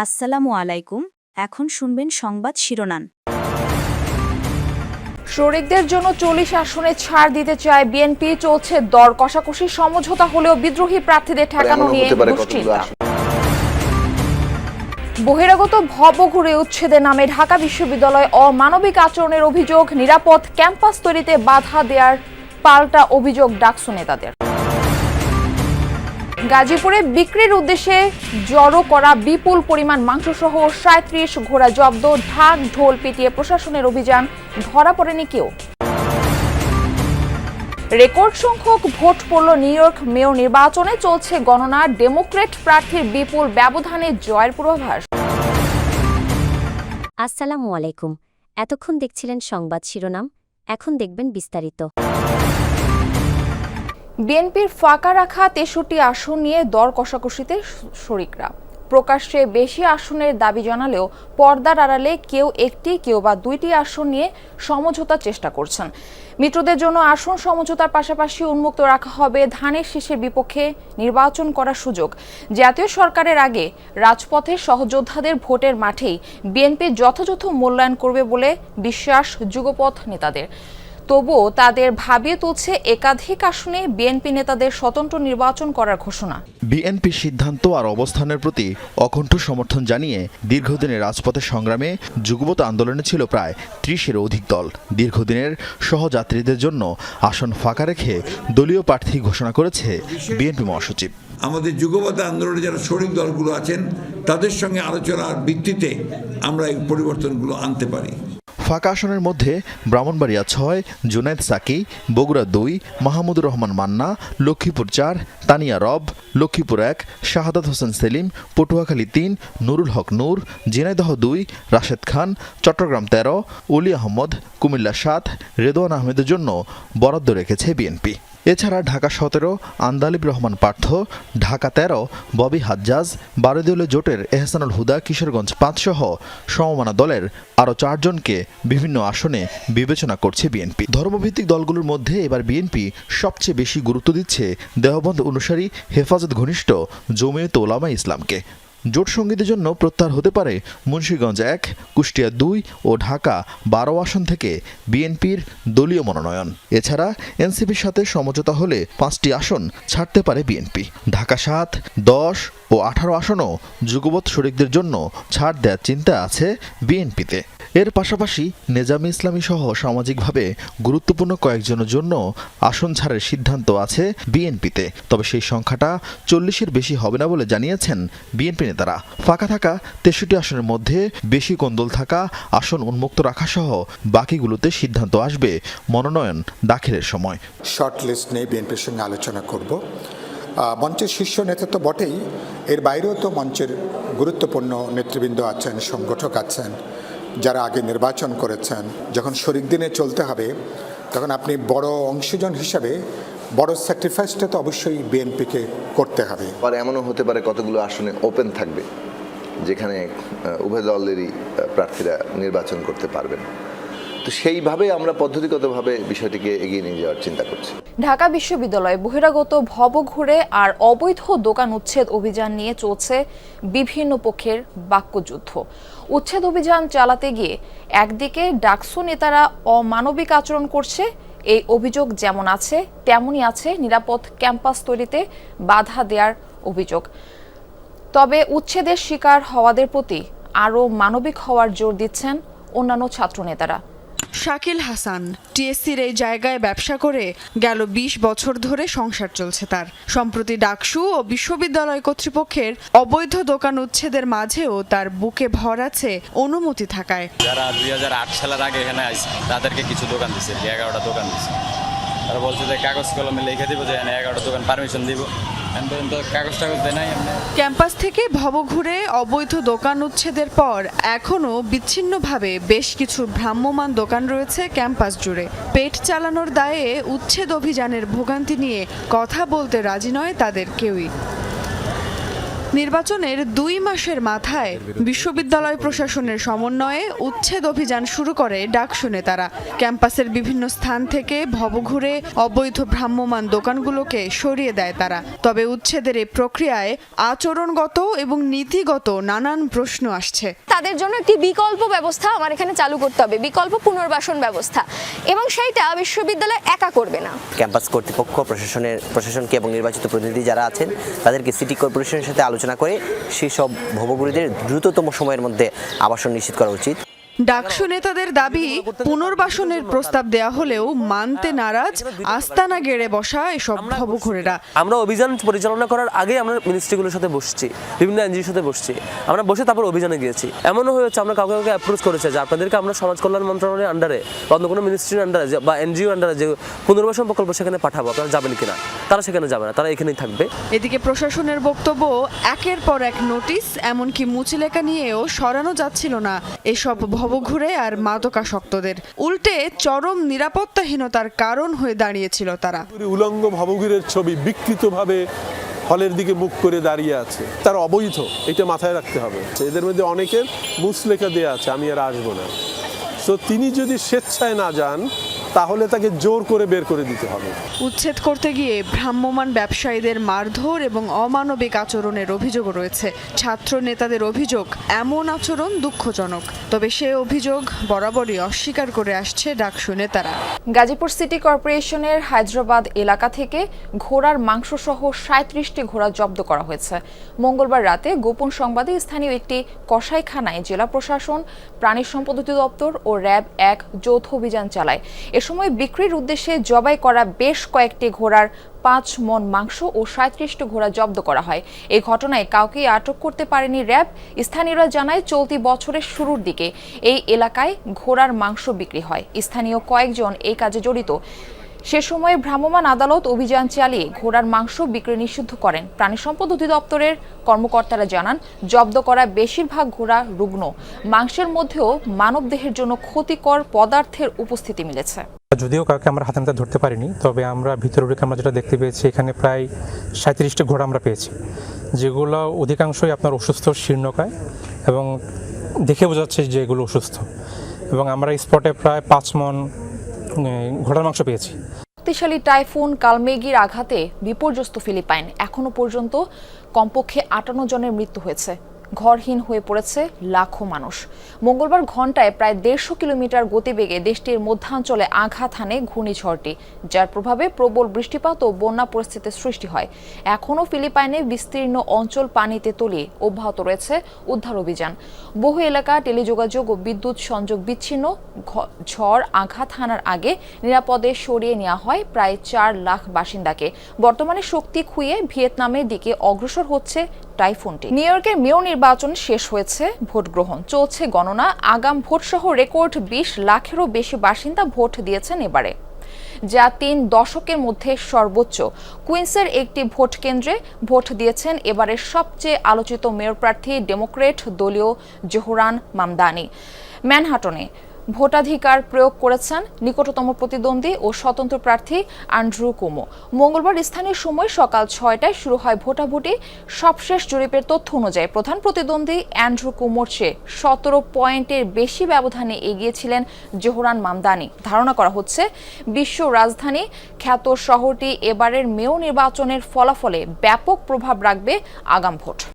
আসসালামু আলাইকুম। এখন শুনবেন সংবাদ শিরোনাম। শরিকদের জন্য 40 আসনে ছাড় দিতে চায় বিএনপি। চলছে দর কষাকষি, সমঝোতা হলেও বিদ্রোহী প্রার্থীদের ঠেকানো নিয়ে দুশ্চিন্তা। বহিরাগত ভবঘুরে উচ্ছেদের নামে ঢাকা বিশ্ববিদ্যালয় অমানবিক আচরণের অভিযোগ, নিরাপদ ক্যাম্পাস তৈরিতে বাধা দেওয়ার পাল্টা অভিযোগ ডাকসু নেতাদের। গাজীপুরে বিক্রির উদ্দেশ্যে জড়ো করা বিপুল পরিমাণ মাংসসহ 37 ঘোড়া জব্দ, ঢাক ঢোল পিটিয়ে প্রশাসনের অভিযান, ধরা পড়েনি কেউ। রেকর্ড সংখ্যক ভোট পড়ল নিউ ইয়র্ক মেয়র নির্বাচনে, চলছে গণনা। ডেমোক্র্যাট প্রার্থীর বিপুল ব্যবধানে জয়ের পূর্বাভাস। আসসালামু আলাইকুম। এতক্ষণ দেখছিলেন সংবাদ শিরোনাম, এখন দেখবেন বিস্তারিত। বিএনপির ফাঁকা রাখা 63 আসন নিয়ে দর কষাকষিতে শরিকরা। প্রকাশ্যে বেশি আসনের দাবি জানালেও পর্দার আড়ালে কেউ একটি কেউ বা দুইটি আসন নিয়ে সমঝোতার চেষ্টা করছেন। মিত্রদের জন্য আসন সমঝোতার পাশাপাশি উন্মুক্ত রাখা হবে ধানের শীষের বিপক্ষে নির্বাচন করার সুযোগ। জাতীয় সরকারের আগে রাজপথে সহযোদ্ধাদের ভোটের মাঠেই বিএনপি যথাযথ মূল্যায়ন করবে বলে বিশ্বাস যুগপথ নেতাদের। তবুও তাদের ভাবিয়ে তুলছে একাধিক আসনে বিএনপি নেতাদের স্বতন্ত্র নির্বাচন করার ঘোষণা। বিএনপির সিদ্ধান্ত আর অবস্থানের প্রতি অকণ্ঠ সমর্থন জানিয়ে দীর্ঘদিনের রাজপথের সংগ্রামে যুগপৎ আন্দোলনে ছিল প্রায় 30-এর অধিক দল। দীর্ঘদিনের সহযাত্রীদের জন্য আসন ফাঁকা রেখে দলীয় প্রার্থী ঘোষণা করেছে বিএনপি মহাসচিব। আমাদের যুগপৎ আন্দোলনে যারা শরিক দলগুলো আছেন তাদের সঙ্গে আলোচনার ভিত্তিতে আমরা এই পরিবর্তনগুলো আনতে পারি। ফাঁকা আসনের মধ্যে ব্রাহ্মণবাড়িয়া 6, জুনায়েদ সাকি, বগুড়া 2, মাহমুদুর রহমান মান্না, লক্ষ্মীপুর 4, তানিয়া রব, লক্ষ্মীপুর 1, শাহাদাত হোসেন সেলিম, পটুয়াখালী 3, নুরুল হক নূর, ঝিনাইদহ 2, রাশেদ খান, চট্টগ্রাম 13, অলি আহমদ, কুমিল্লা 7, রেদওয়ান আহমেদের জন্য বরাদ্দ রেখেছে বিএনপি। এছাড়া ঢাকা 17 আন্দালিব রহমান পার্থ, ঢাকা 13 ববি হাজ্জাজ, 12 দলীয় জোটের এহসানুল হুদা কিশোরগঞ্জ 5 সহ সমমানা দলের আরও 4 জনকে বিভিন্ন আসনে বিবেচনা করছে বিএনপি। ধর্মভিত্তিক দলগুলোর মধ্যে এবার বিএনপি সবচেয়ে বেশি গুরুত্ব দিচ্ছে দেওবন্দ অনুসারী হেফাজত ঘনিষ্ঠ জমিয়তে উলামা ইসলামকে। জোট সঙ্গীদের জন্য প্রত্যাহার হতে পারে মুন্সিগঞ্জ 1, কুষ্টিয়া 2 ও ঢাকা 12 আসন থেকে বিএনপির দলীয় মনোনয়ন। এছাড়া এনসিপির সাথে সমঝোতা হলে 5টি আসন ছাড়তে পারে বিএনপি। ঢাকা 7, 10 ও 18 আসনও যুগপৎ শরিকদের জন্য ছাড় দেওয়ার চিন্তা আছে বিএনপিতে। এর পাশাপাশি নেজামে ইসলামী সহ সামাজিকভাবে গুরুত্বপূর্ণ কয়েকজনের জন্য আসন ছাড়ের সিদ্ধান্ত আছে বিএনপিতে। তবে সেই সংখ্যাটা 40-এর বেশি হবে না বলে জানিয়েছেন বিএনপি নেতারা। ফাঁকা থাকা 63 আসনের মধ্যে বেশি কোন্দল থাকা আসন উন্মুক্ত রাখা সহ বাকিগুলোতে সিদ্ধান্ত আসবে মনোনয়ন দাখিলের সময়। শর্ট লিস্ট নিয়ে বিএনপির সঙ্গে আলোচনা করব। মঞ্চের শীর্ষ নেতা তো বটেই, এর বাইরেও তো মঞ্চের গুরুত্বপূর্ণ নেতৃবৃন্দ আছেন, সংগঠক আছেন, যারা আগে নির্বাচন করেছেন। যখন শরিক দিনে চলতে হবে তখন আপনি বড় অংশীজন হিসাবে বড় স্যাক্রিফাইসটা তো অবশ্যই বিএনপিকে করতে হবে। আর এমনও হতে পারে কতগুলো আসনে ওপেন থাকবে যেখানে উভয় দলেরই প্রার্থীরা নির্বাচন করতে পারবেন। তো সেইভাবে আমরা পদ্ধতিগতভাবে বিষয়টিকে এগিয়ে নিয়ে যাওয়ার চিন্তা করছি। ঢাকা বিশ্ববিদ্যালয়ে বহিরাগত ভবঘুরে আর অবৈধ দোকান উচ্ছেদ অভিযান নিয়ে চলছে বিভিন্ন পক্ষের বাক্যযুদ্ধ। উচ্ছেদ অভিযান চালাতে গিয়ে একদিকে ডাকসু নেতারা অমানবিক আচরণ করছে, এই অভিযোগ যেমন আছে তেমনই আছে নিরাপদ ক্যাম্পাস তৈরিতে বাধা দেওয়ার অভিযোগ। তবে উচ্ছেদের শিকার হওয়াদের প্রতি আরও মানবিক হওয়ার জোর দিচ্ছেন অন্যান্য ছাত্র নেতারা। শাকিল হাসান টিএসসির এই জায়গায় ব্যবসা করে গেল 20 বছর ধরে সংসার চলছে তার। সম্প্রতি ডাকসু ও বিশ্ববিদ্যালয় কর্তৃপক্ষের অবৈধ দোকান উচ্ছেদের মাঝেও তার বুকে ভর আছে অনুমতি থাকায়। যারা 2008 সালের আগে এখানে আসছে তাদেরকে কিছু দোকান দিচ্ছে, 11টা দোকান দিচ্ছে। তারা বলছে যে কাগজ কলমে লিখে দিব যে 11টা দোকান পারমিশন দিব, কাগজ টাগজ দেয় নাই। ক্যাম্পাস থেকে ভবঘুরে অবৈধ দোকান উচ্ছেদের পর এখনও বিচ্ছিন্নভাবে বেশ কিছু ভ্রাম্যমাণ দোকান রয়েছে ক্যাম্পাস জুড়ে। পেট চালানোর দায়ে উচ্ছেদ অভিযানের ভোগান্তি নিয়ে কথা বলতে রাজি নয় তাদের কেউই। নির্বাচনের 2 মাসের মাথায় বিশ্ববিদ্যালয় প্রশাসনের সমন্বয়ে উচ্ছেদ অভিযান শুরু করে ডাকসু নেতারা। ক্যাম্পাসের বিভিন্ন স্থান থেকে ভবঘুরে অবৈধ ভ্রাম্যমাণ দোকানগুলোকে সরিয়ে দেয় তারা। তবে উচ্ছেদের এই প্রক্রিয়ায় আচরণগত এবং নীতিগত নানান প্রশ্ন আসছে। তাদের জন্য একটি বিকল্প ব্যবস্থা আমার এখানে চালু করতে হবে, বিকল্প পুনর্বাসন ব্যবস্থা, এবং সেইটা বিশ্ববিদ্যালয় একা করবে না। ক্যাম্পাস কর্তৃপক্ষ প্রশাসনকে এবং নির্বাচিত প্রতিনিধি যারা আছেন তাদেরকে সিটি কর্পোরেশনের সাথে আলোচনা করে সেই সব ভবঘুরিদের দ্রুততম সময়ের মধ্যে আবাসন নিশ্চিত করা উচিত। ডাকসু নেতাদের দাবি পুনর্বাসনের প্রস্তাব দেয়া হলেও মানতে নারাজ আস্তানা গেড়ে বসা এসব ভবঘুরেরা। আমরা অভিযান পরিচালনা করার আগে আমরা মিনিস্ট্রিগুলোর সাথে বসছি, বিভিন্ন এনজিওর সাথে বসছি, আমরা বসে তারপর অভিযানে গিয়েছি। এমনও হয়েছে আমরা কাউকে কাউকে অ্যাপ্রোচ করেছে যে আপনাদেরকে আমরা সমাজ কল্যাণ মন্ত্রণালয়ের আন্ডারে বা অন্য কোনো মিনিস্ট্রির আন্ডারে বা এনজিও আন্ডারে যে পুনর্বাসন প্রকল্প সেখানে পাঠাবো, আপনারা যাবেন কিনা। তারা সেখানে যাবে না, তারা এখানেই থাকবে। এদিকে প্রশাসনের বক্তব্য একের পর এক নোটিশ, এমনকি মুচিলেখা নিয়েও সরানো যাচ্ছিল না এসব ভবঘুরে আর মাদকাসক্তদের। উল্টে চরম নিরাপত্তাহীনতার কারণ হয়ে দাঁড়িয়েছিল তারা। উলঙ্গ ভবঘুরের ছবি বিকৃতভাবে হলের দিকে মুখ করে দাঁড়িয়ে আছে, তার অবৈধ, এটা মাথায় রাখতে হবে। এদের মধ্যে অনেকের মুচলেখা দেওয়া আছে আমি আর আসবো না। তো তিনি যদি স্বেচ্ছায় না যান তাহলে তাকে জোর করে বের করে দিতে হবে। উচ্ছেদ করতে গিয়ে ভ্রাম্যমাণ ব্যবসায়ীদের মারধর এবং অমানবিক আচরণের অভিযোগ রয়েছে। ছাত্র নেতাদের অভিযোগ এমন আচরণ দুঃখজনক, তবে সে অভিযোগ বরাবরই অস্বীকার করে আসছে ডাকসু নেতারা। গাজীপুর সিটি কর্পোরেশনের হায়দ্রাবাদ এলাকা থেকে ঘোড়ার মাংসসহ 37টি ঘোড়া জব্দ করা হয়েছে। মঙ্গলবার রাতে গোপন সংবাদে স্থানীয় একটি কসাইখানায় জেলা প্রশাসন, প্রাণী সম্পদ অধিদপ্তর ও র্যাব 1 যৌথ অভিযান চালায়। এ সময় বিক্রির উদ্দেশ্যে জবাই করা বেশ কয়েকটি ঘোড়ার 5 মণ মাংস ও 37টি ঘোড়া জব্দ করা হয়। এই ঘটনায় কাউকে আটক করতে পারেনি র্যাব। স্থানীয়রা জানায় চলতি বছরের শুরুর দিকে এই এলাকায় ঘোড়ার মাংস বিক্রি হয়। স্থানীয় কয়েকজন এই কাজে জড়িত। সে সময় ভ্রাম্যমাণ আদালত অভিযান চালিয়ে ঘোড়ার মাংস বিক্রি নিষিদ্ধ করেন। প্রাণী সম্পদ অধিদপ্তরের কর্মকর্তারা জানান, জব্দ করা বেশিরভাগ ঘোড়া রুগ্ন। মাংসের মধ্যেও মানবদেহের জন্য ক্ষতিকর পদার্থের উপস্থিতি মিলেছে। যদিও কাউকে আমরা হাতে নাতে ধরতে পারিনি, তবে আমরা ভিতরে ঢুকে আমরা যেটা দেখতে পেয়েছি এখানে প্রায় 37টি ঘোড়া আমরা পেয়েছি, যেগুলো অধিকাংশই আপনার অসুস্থ, শীর্ণকায় এবং দেখে বোঝা যাচ্ছে যে এগুলো অসুস্থ। এবং আমরা স্পটে প্রায় 5 মণ ঘোড়ার মাংস পেয়েছি। শক্তিশালী টাইফুন কালমেগির আঘাতে বিপর্যস্ত ফিলিপাইন। এখনো পর্যন্ত কমপক্ষে 58 জনের মৃত্যু হয়েছে। ঘরহীন হয়ে পড়েছে লাখো মানুষ। মঙ্গলবার ঘন্টায় প্রায় 150 কিলোমিটার গতিবেগে দেশটির মধ্যাঞ্চলে আঘাত হানে ঘূর্ণিঝড়টি, যার প্রভাবে প্রবল বৃষ্টিপাত ও বন্যা পরিস্থিতির সৃষ্টি হয়। এখনও ফিলিপাইনে বিস্তীর্ণ অঞ্চল পানিতে তলিয়ে অব্যাহত রয়েছে উদ্ধার অভিযান। বহু এলাকা টেলিযোগাযোগ ও বিদ্যুৎ সংযোগ বিচ্ছিন্ন। ঝড় আঘাত হানার আগে নিরাপদে সরিয়ে নেওয়া হয় প্রায় 4 লাখ বাসিন্দাকে। বর্তমানে শক্তি খুইয়ে ভিয়েতনামের দিকে অগ্রসর হচ্ছে টাইফুনটি। নিউ ইয়র্কের মেয়র নির্বাচন শেষ হয়েছে, ভোট গ্রহণ চলছে গণনা। আগাম ভোট সহ রেকর্ড 20 লাখেরও বেশি বাসিন্দা ভোট দিয়েছেন এবারে, যা 3 দশকের মধ্যে সর্বোচ্চ। কুইন্সের একটি ভোট কেন্দ্রে ভোট দিয়েছেন এবারের সবচেয়ে আলোচিত মেয়র প্রার্থী ডেমোক্রেট দলীয় জোহরান মামদানি। ম্যানহাটনে ভোটাধিকার প্রয়োগ করেছেন নিকটতম প্রতিদ্বন্দ্বী ও স্বতন্ত্র প্রার্থী অ্যান্ড্রু কুমো। মঙ্গলবার স্থানীয় সময় সকাল 6টায় শুরু হয় ভোটাভুটি। সবশেষ জরিপের তথ্য অনুযায়ী প্রধান প্রতিদ্বন্দ্বী অ্যান্ড্রু কুমোর চেয়ে 17 পয়েন্টের বেশি ব্যবধানে এগিয়েছিলেন জোহরান মামদানি। ধারণা করা হচ্ছে বিশ্ব রাজধানী খ্যাত শহরটি এবারের মেয়র নির্বাচনের ফলাফলে ব্যাপক প্রভাব রাখবে আগাম ভোট।